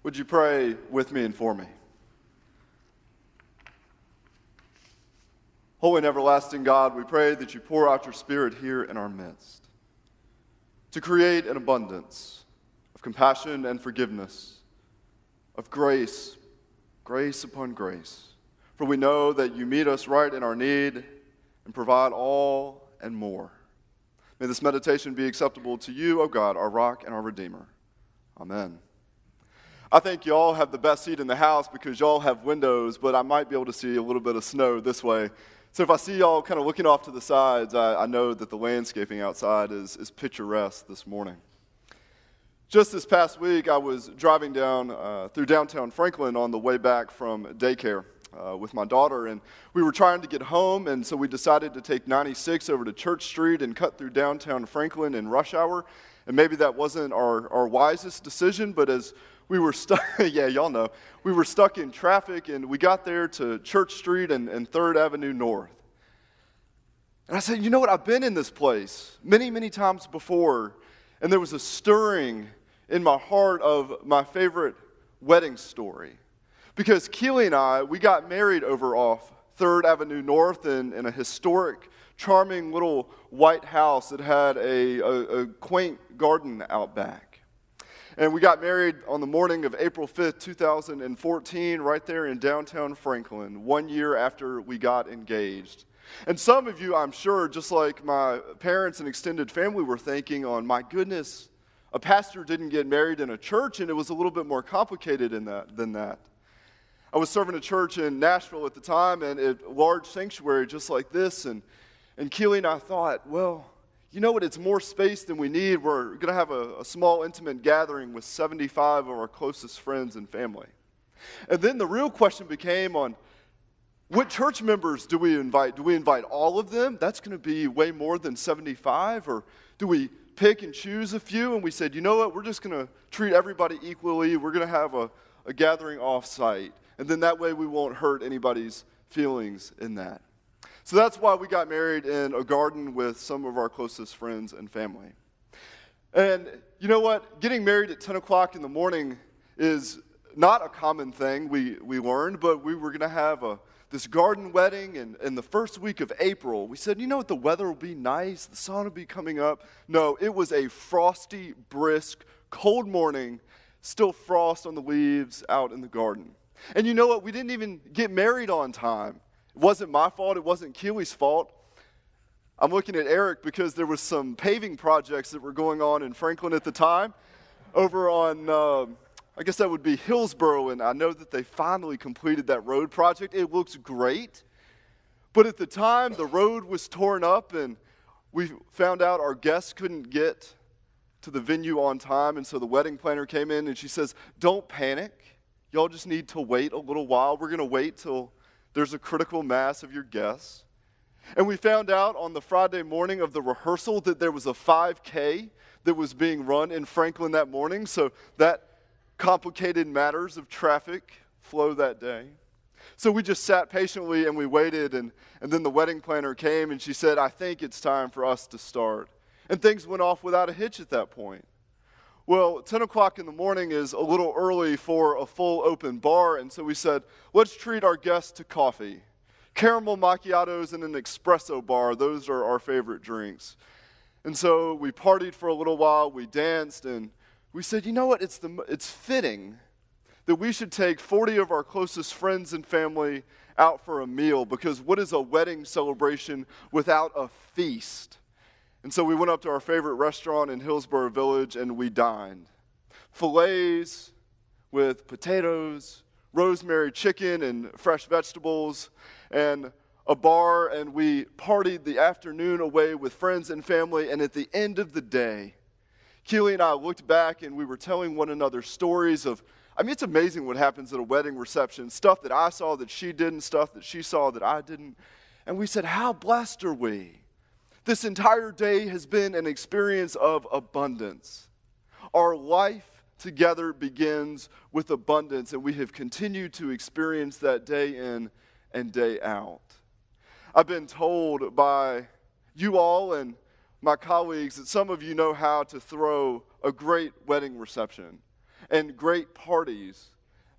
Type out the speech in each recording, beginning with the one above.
Would you pray with me and for me? Holy and everlasting God, we pray that you pour out your Spirit here in our midst to create an abundance of compassion and forgiveness, of grace, grace upon grace. For we know that you meet us right in our need and provide all and more. May this meditation be acceptable to you, O God, our rock and our Redeemer. Amen. I think y'all have the best seat in the house because y'all have windows, but I might be able to see a little bit of snow this way. So if I see y'all kind of looking off to the sides, I know that the landscaping outside is picturesque this morning. Just this past week, I was driving down through downtown Franklin on the way back from daycare with my daughter, and we were trying to get home, and so we decided to take 96 over to Church Street and cut through downtown Franklin in rush hour. And maybe that wasn't our wisest decision, but as we were stuck, yeah, y'all know, we were stuck in traffic, and we got there to Church Street and 3rd Avenue North. And I said, you know what, I've been in this place many, many times before, and there was a stirring in my heart of my favorite wedding story. Because Keely and I, we got married over off 3rd Avenue North in a historic, charming little white house that had a quaint garden out back. And we got married on the morning of April 5th, 2014, right there in downtown Franklin, 1 year after we got engaged. And some of you, I'm sure, just like my parents and extended family were thinking on, my goodness, a pastor didn't get married in a church, and it was a little bit more complicated than that. I was serving a church in Nashville at the time, and a large sanctuary just like this, and Keely and I thought, well, you know what, it's more space than we need. We're going to have a small, intimate gathering with 75 of our closest friends and family. And then the real question became on, what church members do we invite? Do we invite all of them? That's going to be way more than 75. Or do we pick and choose a few? And we said, you know what, we're just going to treat everybody equally. We're going to have a gathering off-site. And then that way we won't hurt anybody's feelings in that. So that's why we got married in a garden with some of our closest friends and family. And you know what? Getting married at 10 o'clock in the morning is not a common thing, we learned, but we were going to have this garden wedding in the first week of April. We said, you know what? The weather will be nice. The sun will be coming up. No, it was a frosty, brisk, cold morning, still frost on the leaves out in the garden. And you know what? We didn't even get married on time. It wasn't my fault. It wasn't Keely's fault. I'm looking at Eric because there was some paving projects that were going on in Franklin at the time over on, I guess that would be Hillsborough, and I know that they finally completed that road project. It looks great. But at the time, the road was torn up, and we found out our guests couldn't get to the venue on time, and so the wedding planner came in, and she says, don't panic. Y'all just need to wait a little while. We're going to wait till there's a critical mass of your guests. And we found out on the Friday morning of the rehearsal that there was a 5K that was being run in Franklin that morning, so that complicated matters of traffic flow that day. So we just sat patiently and we waited, and then the wedding planner came and she said, I think it's time for us to start. And things went off without a hitch at that point. Well, 10 o'clock in the morning is a little early for a full open bar, and so we said, let's treat our guests to coffee. Caramel macchiatos and an espresso bar, those are our favorite drinks. And so we partied for a little while, we danced, and we said, you know what, it's fitting that we should take 40 of our closest friends and family out for a meal, because what is a wedding celebration without a feast? And so we went up to our favorite restaurant in Hillsborough Village and we dined. Fillets with potatoes, rosemary chicken and fresh vegetables, and a bar, and we partied the afternoon away with friends and family. And at the end of the day, Keely and I looked back and we were telling one another stories of, it's amazing what happens at a wedding reception, stuff that I saw that she didn't, stuff that she saw that I didn't. And we said, how blessed are we? This entire day has been an experience of abundance. Our life together begins with abundance, and we have continued to experience that day in and day out. I've been told by you all and my colleagues that some of you know how to throw a great wedding reception. and great parties.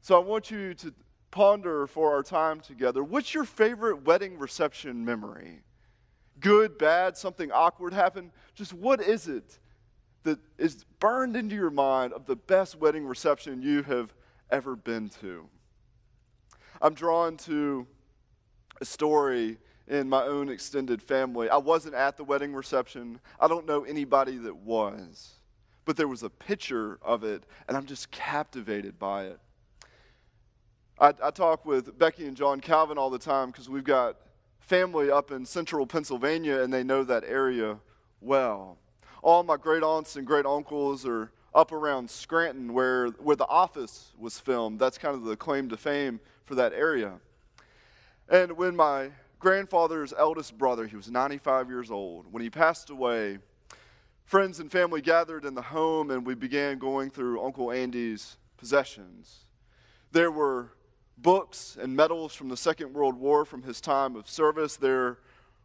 So I want you to ponder for our time together, what's your favorite wedding reception memory? Good, bad, something awkward happened? Just what is it that is burned into your mind of the best wedding reception you have ever been to? I'm drawn to a story in my own extended family. I wasn't at the wedding reception. I don't know anybody that was. But there was a picture of it, and I'm just captivated by it. I talk with Becky and John Calvin all the time because we've got family up in central Pennsylvania, and they know that area well. All my great aunts and great uncles are up around Scranton where The Office was filmed. That's kind of the claim to fame for that area. And when my grandfather's eldest brother, he was 95 years old, when he passed away, friends and family gathered in the home, and we began going through Uncle Andy's possessions. There were books and medals from the Second World War from his time of service. There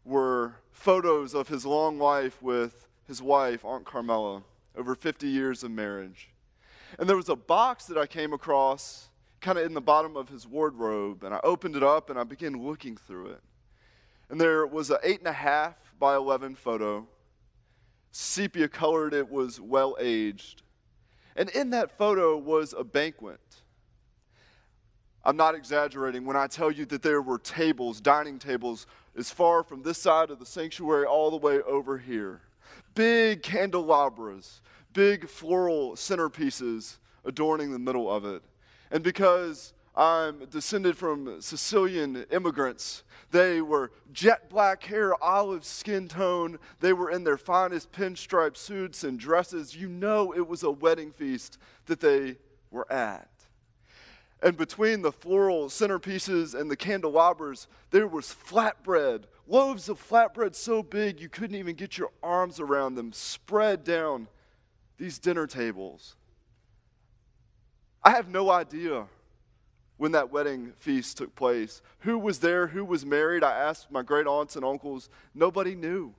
were photos of his long life with his wife, Aunt Carmela, over 50 years of marriage. And there was a box that I came across kind of in the bottom of his wardrobe, and I opened it up and I began looking through it. And there was an 8.5 by 11 photo, sepia colored, it was well aged. And in that photo was a banquet. I'm not exaggerating when I tell you that there were tables, dining tables, as far from this side of the sanctuary all the way over here. Big candelabras, big floral centerpieces adorning the middle of it. And because I'm descended from Sicilian immigrants, they were jet black hair, olive skin tone. They were in their finest pinstripe suits and dresses. You know it was a wedding feast that they were at. And between the floral centerpieces and the candelabras, there was flatbread, loaves of flatbread so big you couldn't even get your arms around them, spread down these dinner tables. I have no idea when that wedding feast took place. Who was there? Who was married? I asked my great aunts and uncles. Nobody knew.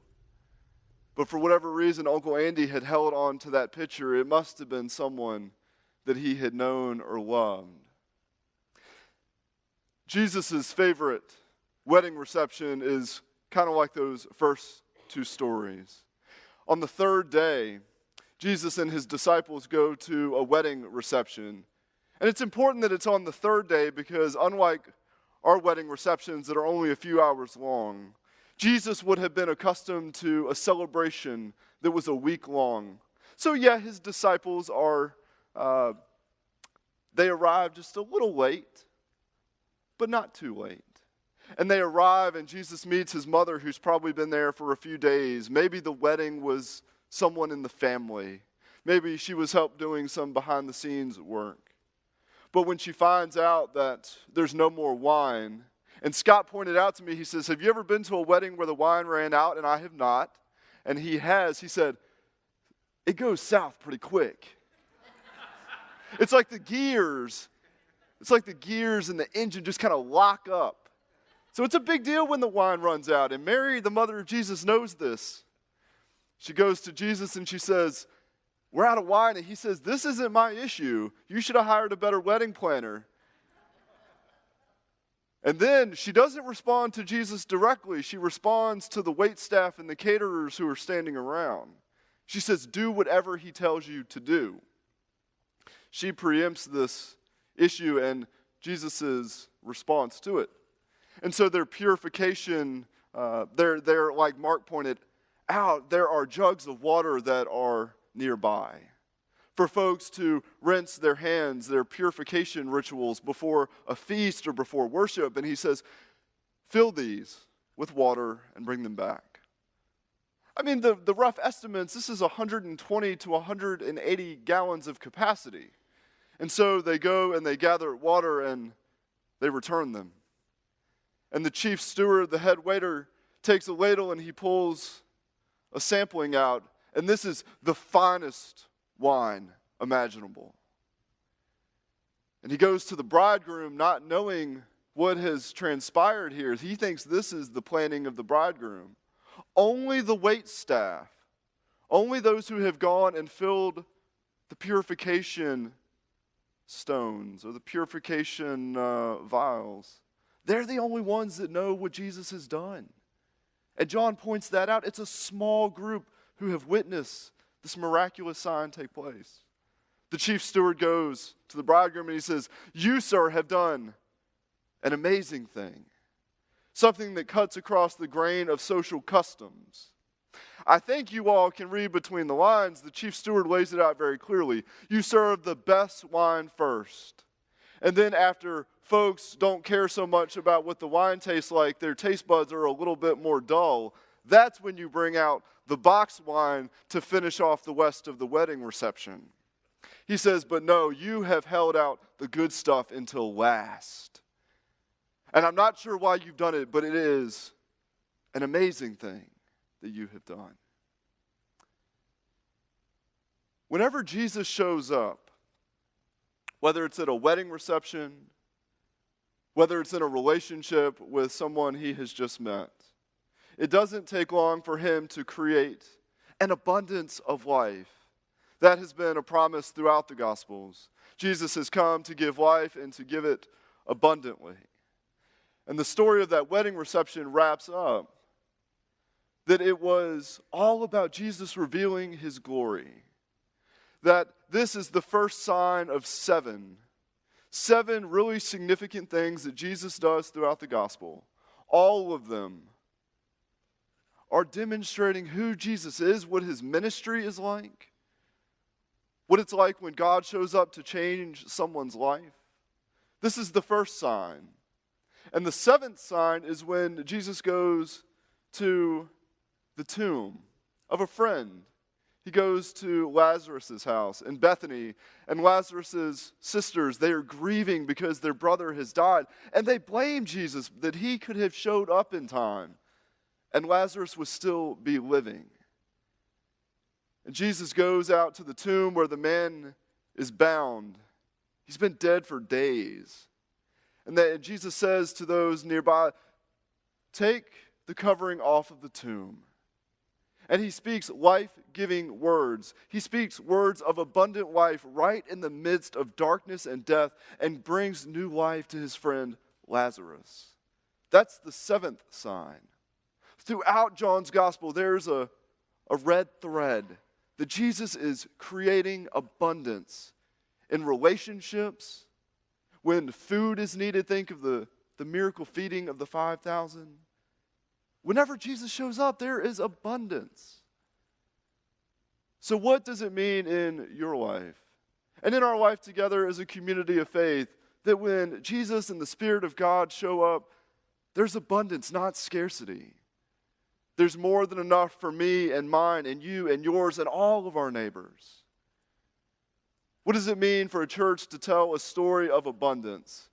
But for whatever reason, Uncle Andy had held on to that picture. It must have been someone that he had known or loved. Jesus' favorite wedding reception is kind of like those first two stories. On the third day, Jesus and his disciples go to a wedding reception. And it's important that it's on the third day because unlike our wedding receptions that are only a few hours long, Jesus would have been accustomed to a celebration that was a week long. So yeah, his disciples they arrive just a little late, but not too late. And they arrive and Jesus meets his mother who's probably been there for a few days. Maybe the wedding was someone in the family. Maybe she was help doing some behind the scenes work. But when she finds out that there's no more wine, and Scott pointed out to me, he says, have you ever been to a wedding where the wine ran out? And I have not. And he has. He said, it goes south pretty quick. It's like the gears and the engine just kind of lock up. So it's a big deal when the wine runs out. And Mary, the mother of Jesus, knows this. She goes to Jesus and she says, we're out of wine. And he says, this isn't my issue. You should have hired a better wedding planner. And then she doesn't respond to Jesus directly. She responds to the waitstaff and the caterers who are standing around. She says, do whatever he tells you to do. She preempts this issue and Jesus' response to it. And so their purification, they're like Mark pointed out, there are jugs of water that are nearby for folks to rinse their hands, their purification rituals before a feast or before worship. And he says, fill these with water and bring them back. I mean, the rough estimates, this is 120 to 180 gallons of capacity. And so they go and they gather water and they return them. And the chief steward, the head waiter, takes a ladle and he pulls a sampling out. And this is the finest wine imaginable. And he goes to the bridegroom not knowing what has transpired here. He thinks this is the planning of the bridegroom. Only the waitstaff, only those who have gone and filled the purification stones or the purification vials. They're the only ones that know what Jesus has done. And John points that out. It's a small group who have witnessed this miraculous sign take place. The chief steward goes to the bridegroom and he says, "You, sir, have done an amazing thing. Something that cuts across the grain of social customs." I think you all can read between the lines. The chief steward lays it out very clearly. You serve the best wine first. And then after folks don't care so much about what the wine tastes like, their taste buds are a little bit more dull, that's when you bring out the boxed wine to finish off the rest of the wedding reception. He says, but no, you have held out the good stuff until last. And I'm not sure why you've done it, but it is an amazing thing that you have done. Whenever Jesus shows up, whether it's at a wedding reception, whether it's in a relationship with someone he has just met, it doesn't take long for him to create an abundance of life. That has been a promise throughout the Gospels. Jesus has come to give life and to give it abundantly. And the story of that wedding reception wraps up that it was all about Jesus revealing his glory. That this is the first sign of seven really significant things that Jesus does throughout the gospel. All of them are demonstrating who Jesus is, what his ministry is like, what it's like when God shows up to change someone's life. This is the first sign. And the seventh sign is when Jesus goes to the tomb of a friend. He goes to Lazarus' house in Bethany, and Lazarus' sisters, they are grieving because their brother has died, and they blame Jesus that he could have showed up in time, and Lazarus would still be living. And Jesus goes out to the tomb where the man is bound. He's been dead for days. And Jesus says to those nearby, "Take the covering off of the tomb." And he speaks life-giving words. He speaks words of abundant life right in the midst of darkness and death and brings new life to his friend Lazarus. That's the seventh sign. Throughout John's gospel, there's a red thread that Jesus is creating abundance in relationships. When food is needed, think of the miracle feeding of the 5,000. Whenever Jesus shows up, there is abundance. So what does it mean in your life? And in our life together as a community of faith, that when Jesus and the Spirit of God show up, there's abundance, not scarcity. There's more than enough for me and mine and you and yours and all of our neighbors. What does it mean for a church to tell a story of abundance?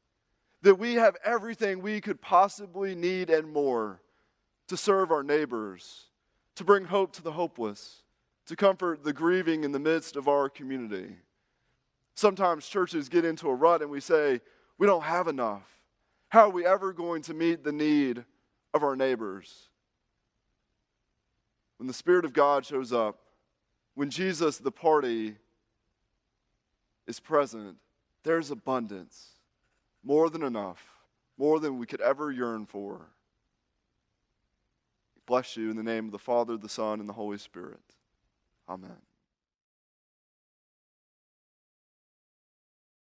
That we have everything we could possibly need and more to serve our neighbors, to bring hope to the hopeless, to comfort the grieving in the midst of our community. Sometimes churches get into a rut and we say, we don't have enough. How are we ever going to meet the need of our neighbors? When the Spirit of God shows up, when Jesus, the party, is present, there's abundance, more than enough, more than we could ever yearn for. Bless you in the name of the Father, the Son, and the Holy Spirit. Amen.